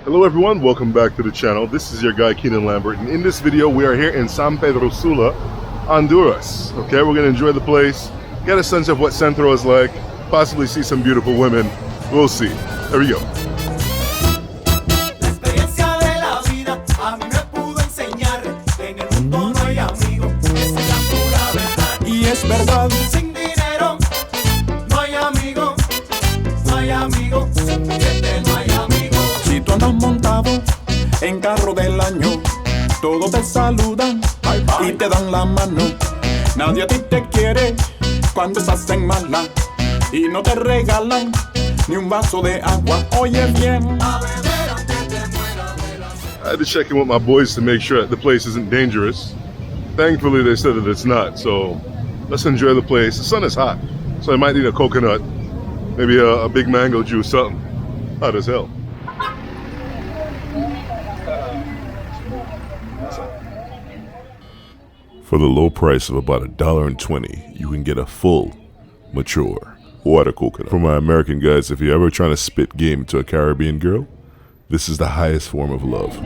Hello everyone, welcome back to the channel. This is your guy Keenan Lambert, and in this video we are here in San Pedro Sula, Honduras. Okay, we're gonna enjoy the place, get a sense of what Centro is like, possibly see some beautiful women. We'll see. There we go. Es verdad, sin dinero no hay amigo, no hay amigo, sin billete no hay amigo. Si tú andas montado en carro del año, todos te saludan y te dan la mano. Nadie a ti te quiere cuando estás en mala y no te regalan ni un vaso de agua. Oye bien. I had to check in with my boys to make sure that the place isn't dangerous. Thankfully they said that it's not, so let's enjoy the place. The sun is hot, so I might need a coconut, maybe a big mango juice, something. Hot as hell. For the low price of about $1.20, you can get a full, mature water coconut. For my American guys, if you're ever trying to spit game to a Caribbean girl, this is the highest form of love.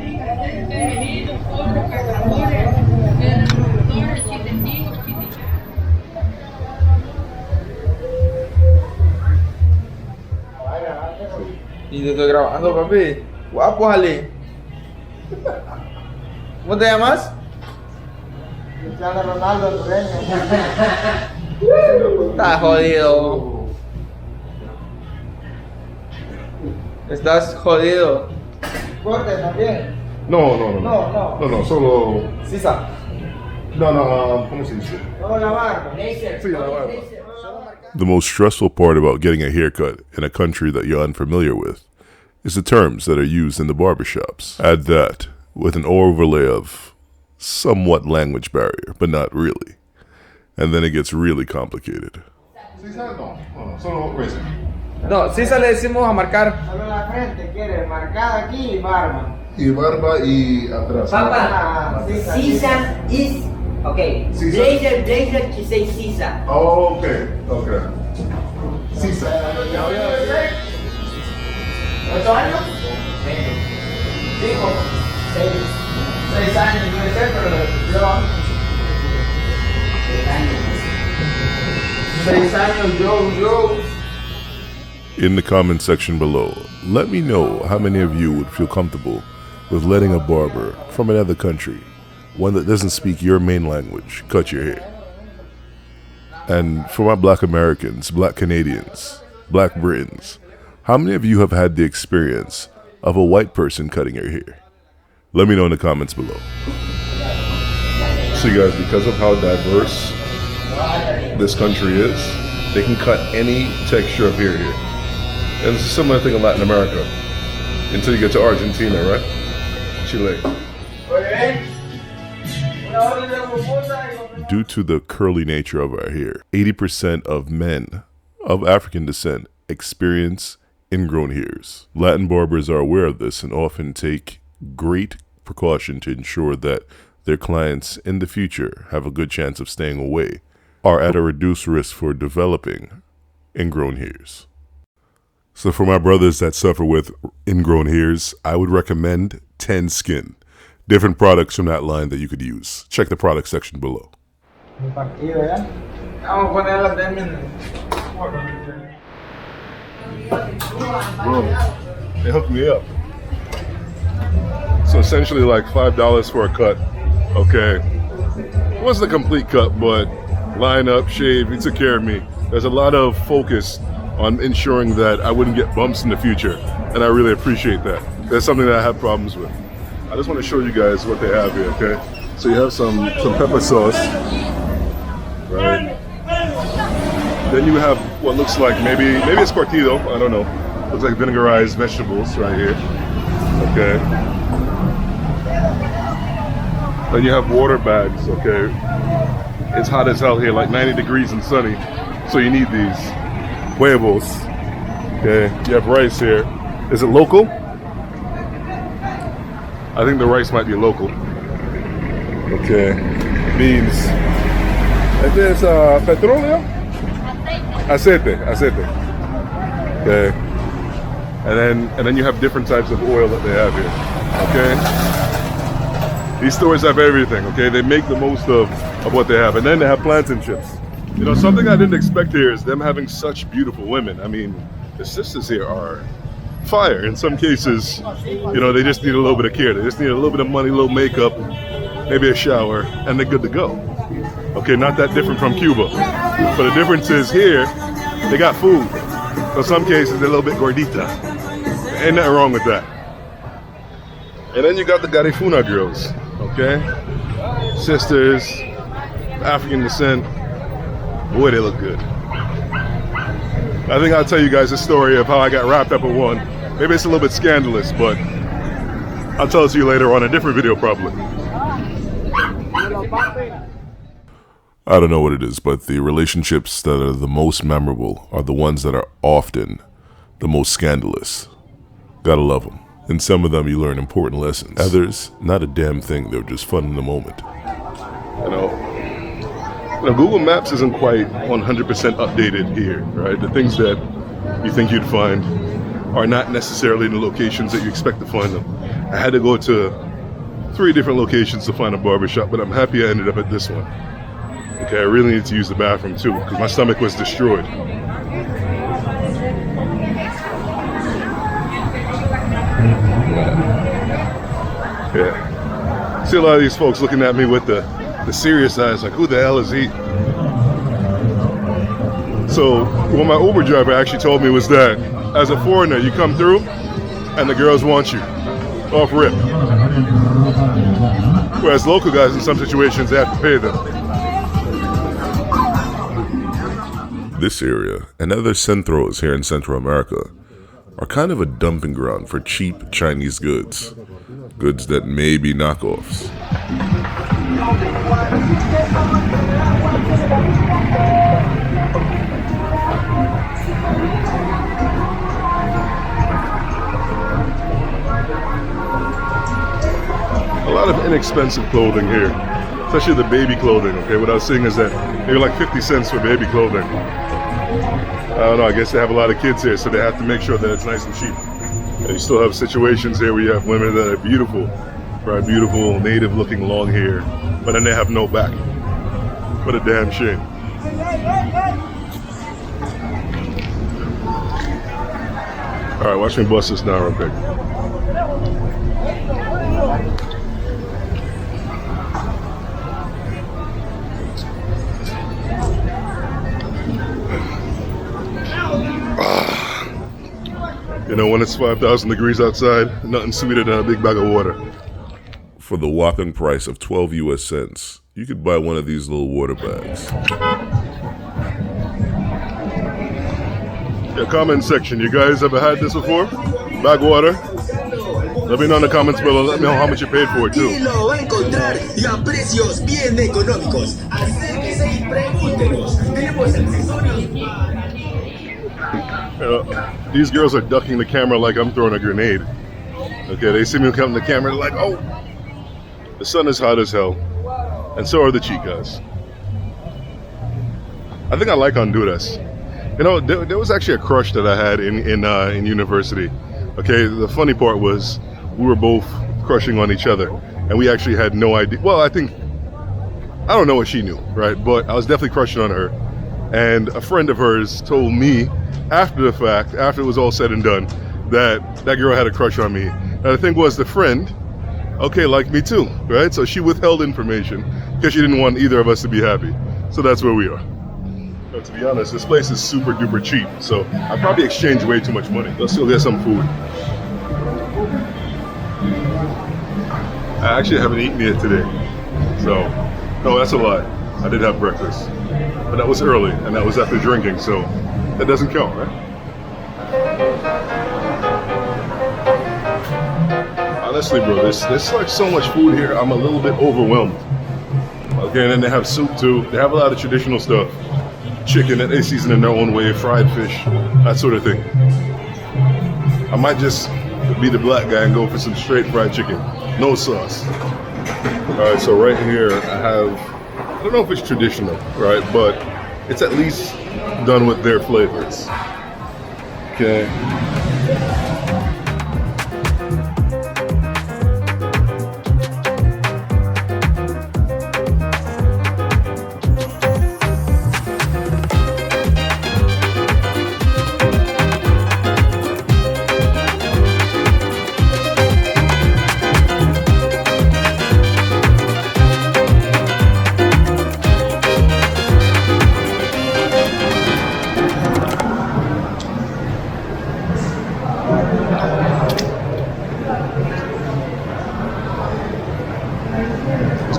Y te estoy grabando, papi. Guapo, Ali. ¿Cómo te llamas? Cristiano Ronaldo, hondureño. Estás jodido. Estás jodido. Corte también. No, solo... Sisa. No, ¿cómo se dice? Solo la barba. Sí, la barba. The most stressful part about getting a haircut in a country that you're unfamiliar with is the terms that are used in the barbershops. Add that with an overlay of somewhat language barrier, but not really. And then it gets really complicated. No, Sisa le decimos a marcar. Solo la frente, quiere marcada aquí y barba. Y barba y atrás. Papa, Sisa is okay. Blazer, she say Sisa. Oh, okay. Sisa. ¿8 años? 5, 6 años, puede ser, pero yo... 6 años, yo. In the comment section below, let me know how many of you would feel comfortable with letting a barber from another country, one that doesn't speak your main language, cut your hair. And for my Black Americans, Black Canadians, Black Britons, how many of you have had the experience of a white person cutting your hair? Let me know in the comments below. So you guys, because of how diverse this country is, they can cut any texture of hair here. And it's a similar thing in Latin America, until you get to Argentina, right? Chile. Due to the curly nature of our hair, 80% of men of African descent experience ingrown hairs. Latin barbers are aware of this and often take great precaution to ensure that their clients in the future have a good chance of staying away, are at a reduced risk for developing ingrown hairs. So for my brothers that suffer with ingrown hairs, I would recommend 10 Skin. Different products from that line that you could use. Check the product section below. Vamos a poner las de Bro, they hooked me up. So essentially like $5 for a cut. Okay. It wasn't a complete cut, but line up, shave, he took care of me. There's a lot of focus on ensuring that I wouldn't get bumps in the future, and I really appreciate that. That's something that I have problems with. I just want to show you guys what they have here, okay? So you have some pepper sauce, right? Then you have what looks like maybe it's curtido, I don't know. Looks like vinegarized vegetables right here, okay? Then you have water bags, okay? It's hot as hell here, like 90 degrees and sunny, so you need these. Huevos, okay? You have rice here. Is it local? I think the rice might be local. Okay, beans. Este es petróleo? Aceite. Okay. And then you have different types of oil that they have here. Okay? These stores have everything, okay? They make the most of what they have. And then they have plantain chips. You know, something I didn't expect here is them having such beautiful women. I mean, the sisters here are fire. In some cases, you know, they just need a little bit of care. They just need a little bit of money, a little makeup, maybe a shower, and they're good to go. Okay, not that different from Cuba. But the difference is here, they got food. So in some cases, they're a little bit gordita. Ain't nothing wrong with that. And then you got the Garifuna girls, okay? Sisters, African descent. Boy, they look good. I think I'll tell you guys a story of how I got wrapped up in one. Maybe it's a little bit scandalous, but I'll tell it to you later on a different video probably. I don't know what it is, but the relationships that are the most memorable are the ones that are often the most scandalous. Gotta love them. In some of them you learn important lessons. Others, not a damn thing, they're just fun in the moment. You know, Google Maps isn't quite 100% updated here, right? The things that you think you'd find are not necessarily in the locations that you expect to find them. I had to go to 3 different locations to find a barbershop, but I'm happy I ended up at this one. Okay, I really need to use the bathroom too, because my stomach was destroyed. Yeah. See a lot of these folks looking at me with the serious eyes, like, who the hell is he? So what my Uber driver actually told me was that as a foreigner, you come through and the girls want you off rip. Whereas local guys in some situations, they have to pay them. This area and other centros here in Central America are kind of a dumping ground for cheap Chinese goods. Goods that may be knockoffs. A lot of inexpensive clothing here, especially the baby clothing, okay? What I was seeing is that maybe like 50 cents for baby clothing. I don't know, I guess they have a lot of kids here, so they have to make sure that it's nice and cheap. And you still have situations here where you have women that are beautiful, right? Beautiful, native-looking long hair, but then they have no back. What a damn shame. All right, watch me bust this down real quick. You know, when it's 5,000 degrees outside, nothing sweeter than a big bag of water. For the whopping price of 12 US cents, you could buy one of these little water bags. Yeah, comment section, you guys ever had this before? Bag water? Let me know in the comments below, let me know how much you paid for it too. Y lo va a encontrar y a precios bien económicos. Acérquese y pregúntenos. Tenemos accesorios. These girls are ducking the camera like I'm throwing a grenade. Okay, they see me come in the camera like, oh, the sun is hot as hell, and so are the chicas. I think I like Honduras. You know, there was actually a crush that I had in university. Okay, the funny part was we were both crushing on each other, and we actually had no idea. Well, I don't know what she knew, right? But I was definitely crushing on her, and a friend of hers told me after the fact, after it was all said and done, that girl had a crush on me. And the thing was, the friend, okay, liked me too, right? So she withheld information because she didn't want either of us to be happy. So that's where we are. But to be honest, this place is super duper cheap, so I probably exchanged way too much money. Let's go get some food. I actually haven't eaten yet today, so no, that's a lie. I did have breakfast, but that was early and that was after drinking, so that doesn't count, right? Honestly, bro, there's like so much food here, I'm a little bit overwhelmed. Okay, and then they have soup too. They have a lot of traditional stuff. Chicken that they season in their own way, fried fish, that sort of thing. I might just be the black guy and go for some straight fried chicken. No sauce. Alright, so right here I have, I don't know if it's traditional, right? But it's at least done with their flavors. Okay.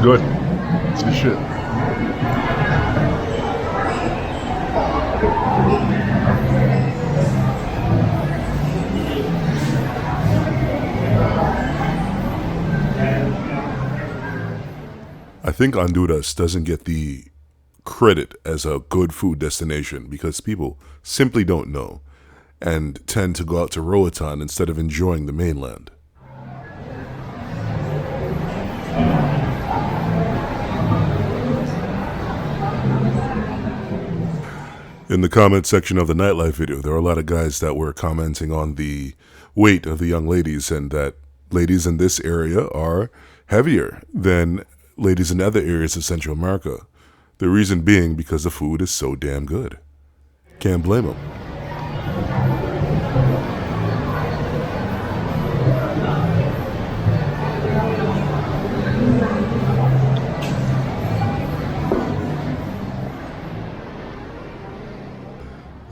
good. It's good shit. I think Honduras doesn't get the credit as a good food destination because people simply don't know and tend to go out to Roatan instead of enjoying the mainland. In the comment section of the nightlife video, there are a lot of guys that were commenting on the weight of the young ladies and that ladies in this area are heavier than ladies in other areas of Central America. The reason being because the food is so damn good. Can't blame them.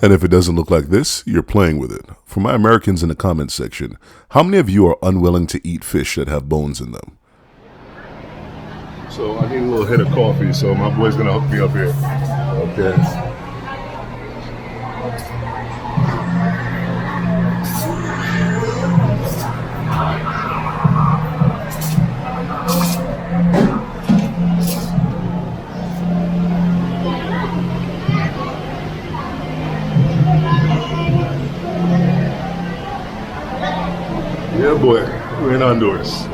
And if it doesn't look like this, you're playing with it. For my Americans in the comments section, how many of you are unwilling to eat fish that have bones in them? So I need a little hit of coffee, so my boy's gonna hook me up here. Okay. Yeah, boy, we're in Honduras.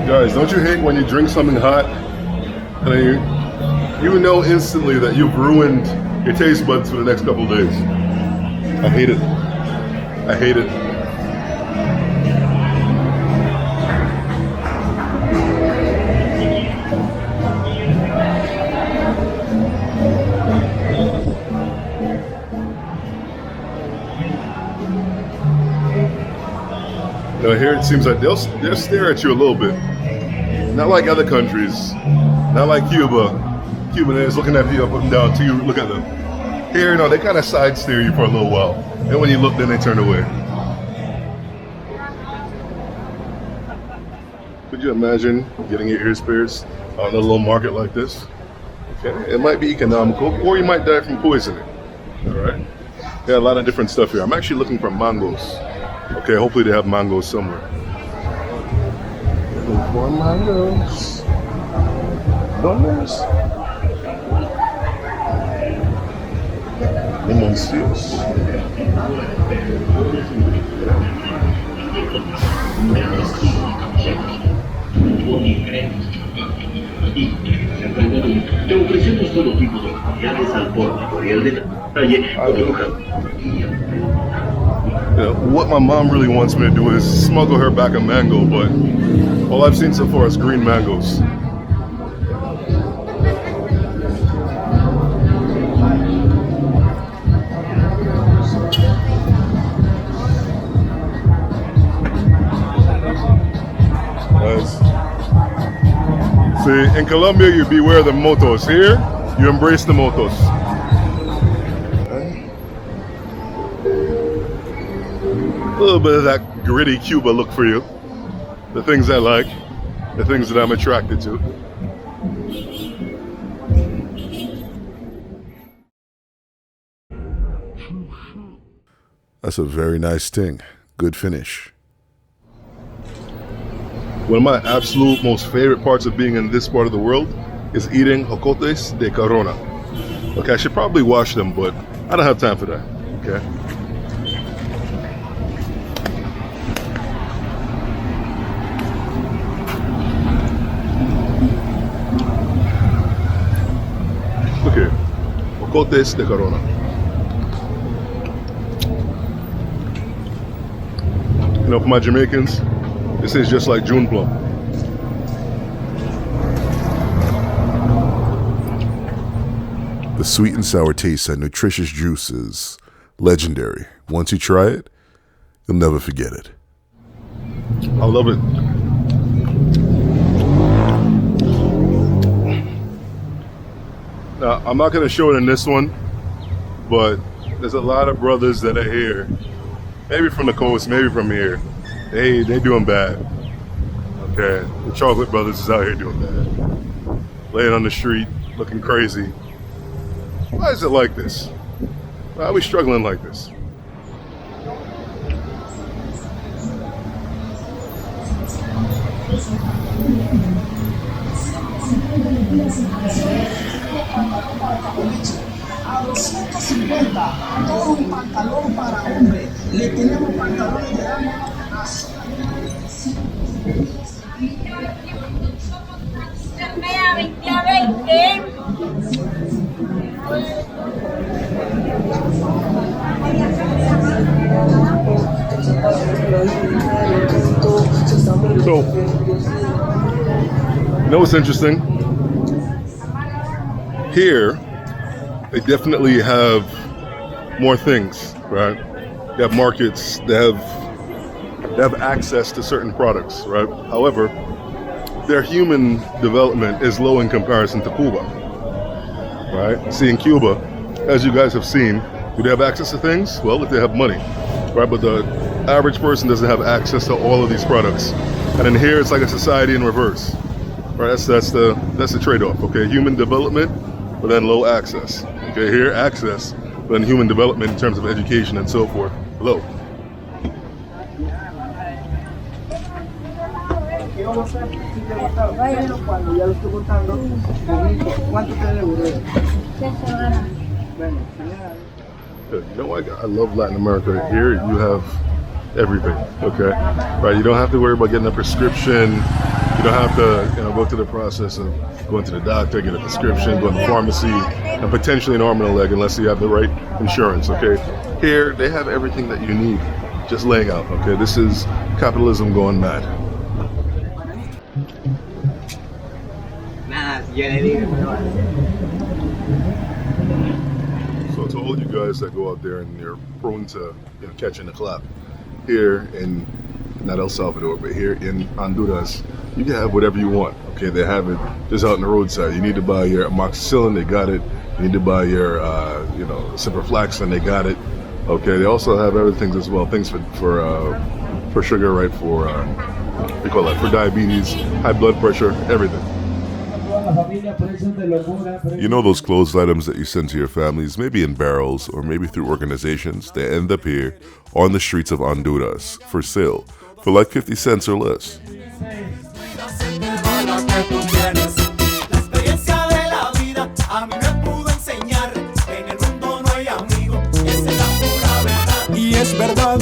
Guys, don't you hate when you drink something hot and then you know instantly that you've ruined your taste buds for the next couple of days? I hate it. I hate it. Now here it seems like they'll stare at you a little bit. Not like other countries. Not like Cuba. Cuban is looking at you up and down till you look at them. Here, you know, they kind of side stare you for a little while. And when you look, then they turn away. Could you imagine getting your ears pierced on a little market like this? Okay, it might be economical, or you might die from poisoning. All right. Yeah, a lot of different stuff here. I'm actually looking for mangoes. Okay, hopefully they have mangoes somewhere. Looking for mangoes. Donuts. Limoncios. Te ofrecemos todo tipo de materiales al pórtico y al detalle. What my mom really wants me to do is smuggle her back a mango, but all I've seen so far is green mangoes. See, in Colombia, you beware the motos. Here, you embrace the motos. A little bit of that gritty Cuba look for you. The things I like, the things that I'm attracted to. That's a very nice thing. Good finish. One of my absolute most favorite parts of being in this part of the world is eating jocotes de Corona. Okay, I should probably wash them, but I don't have time for that. Okay. Look here, jocotes de Corona. You know, for my Jamaicans, this is just like June plum. The sweet and sour taste and nutritious juice is legendary. Once you try it, you'll never forget it. I love it. I'm not gonna show it in this one, but there's a lot of brothers that are here, maybe from the coast, maybe from here. They doing bad. Okay, the Chocolate Brothers is out here doing bad, laying on the street, looking crazy. Why is it like this? Why are we struggling like this? A 250, todo un pantalón para hombre. Le tenemos pantalones de dama a So, you know what's interesting? Here, they definitely have more things, right? They have markets, they have access to certain products, right? However, their human development is low in comparison to Cuba, right? See, in Cuba, as you guys have seen, do they have access to things? Well, if they have money, right? But the average person doesn't have access to all of these products. And in here, it's like a society in reverse, right? That's the trade-off, okay? Human development, but then low access. Okay, here access, but then human development in terms of education and so forth, low. Good. You know what? I love Latin America. Here you have everything. Okay, right? You don't have to worry about getting a prescription. You don't have to, go through the process of going to the doctor, get a prescription, go to the pharmacy, and potentially an arm and a leg unless you have the right insurance. Okay, here they have everything that you need, just laying out. Okay, this is capitalism going mad. So to all you guys that go out there and you're prone to catching the clap, here in not El Salvador, but here in Honduras, you can have whatever you want. Okay, they have it just out on the roadside. You need to buy your amoxicillin, they got it. You need to buy your, ciprofloxacin, they got it. Okay, they also have other things as well, things for sugar, right? For what do you call that? For diabetes, high blood pressure, everything. You know those clothes items that you send to your families, maybe in barrels or maybe through organizations, they end up here on the streets of Honduras for sale for like 50 cents or less. Y es verdad,